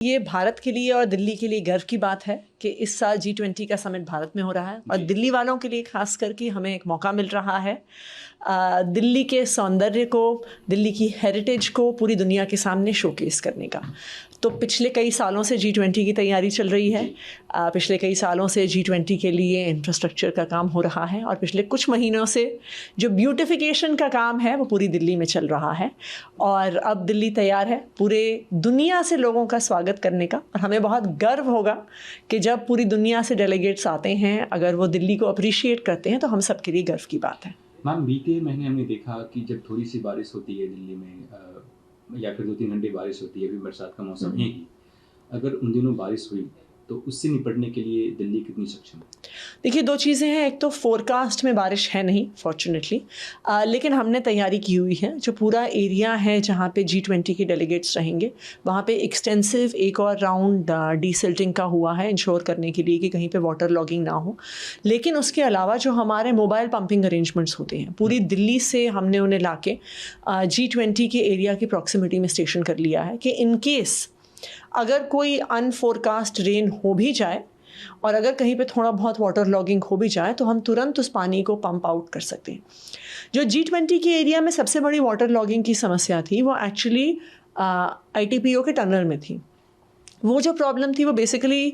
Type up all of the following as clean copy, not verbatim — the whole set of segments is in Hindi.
ये भारत के लिए और दिल्ली के लिए गर्व की बात है कि इस साल G20 का समिट भारत में हो रहा है और दिल्ली वालों के लिए खास करके हमें एक मौका मिल रहा है दिल्ली के सौंदर्य को, दिल्ली की हेरिटेज को पूरी दुनिया के सामने शोकेस करने का। तो पिछले कई सालों से G20 की तैयारी चल रही है। पिछले कई सालों से G20 के लिए इंफ्रास्ट्रक्चर का काम हो रहा है और पिछले कुछ महीनों से जो ब्यूटिफिकेशन का काम है वो पूरी दिल्ली में चल रहा है और अब दिल्ली तैयार है पूरे दुनिया से लोगों का स्वागत करने का। और हमें बहुत गर्व होगा कि जब पूरी दुनिया से डेलीगेट्स आते हैं, अगर वो दिल्ली को अप्रिशिएट करते हैं तो हम सबके लिए गर्व की बात है। मैम, बीते महीने हमने देखा कि जब थोड़ी सी बारिश होती है दिल्ली में या फिर 2-3 घंटे बारिश होती है, अभी बरसात का मौसम है ही, अगर उन दिनों बारिश हुई तो उससे निपटने के लिए दिल्ली कितनी सक्षम है? देखिए, दो चीज़ें हैं। एक तो फोरकास्ट में बारिश है नहीं फॉर्चुनेटली, लेकिन हमने तैयारी की हुई है। जो पूरा एरिया है जहाँ पे G20 के डेलीगेट्स रहेंगे वहाँ पे एक्सटेंसिव एक और राउंड डीसिल्टिंग का हुआ है इंश्योर करने के लिए कि कहीं पे वाटर लॉगिंग ना हो। लेकिन उसके अलावा जो हमारे मोबाइल पंपिंग अरेंजमेंट्स होते हैं पूरी दिल्ली से हमने उन्हें ला के G20 के एरिया की प्रॉक्सिमिटी में स्टेशन कर लिया है कि इन केस अगर कोई अनफोरकास्ट रेन हो भी जाए और अगर कहीं पे थोड़ा बहुत वाटर लॉगिंग हो भी जाए तो हम तुरंत उस पानी को पंप आउट कर सकते हैं। जो G20 के एरिया में सबसे बड़ी वाटर लॉगिंग की समस्या थी वो एक्चुअली ITPO के टनल में थी। वो जो प्रॉब्लम थी वो बेसिकली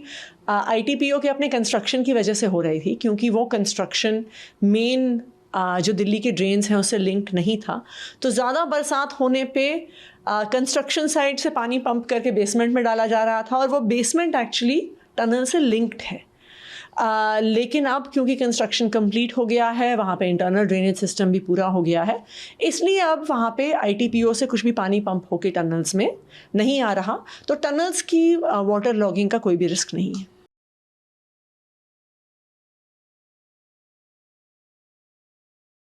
ITPO के अपने कंस्ट्रक्शन की वजह से हो रही थी, क्योंकि वो कंस्ट्रक्शन मेन जो दिल्ली के ड्रेन्स हैं उससे लिंक नहीं था। तो ज़्यादा बरसात होने पे कंस्ट्रक्शन साइड से पानी पंप करके बेसमेंट में डाला जा रहा था और वो बेसमेंट एक्चुअली टनल से लिंक्ड है। लेकिन अब क्योंकि कंस्ट्रक्शन कंप्लीट हो गया है, वहाँ पे इंटरनल ड्रेनेज सिस्टम भी पूरा हो गया है, इसलिए अब वहाँ पे ITPO से कुछ भी पानी पंप होके टनल्स में नहीं आ रहा। तो टनल्स की वाटर लॉगिंग का कोई भी रिस्क नहीं है।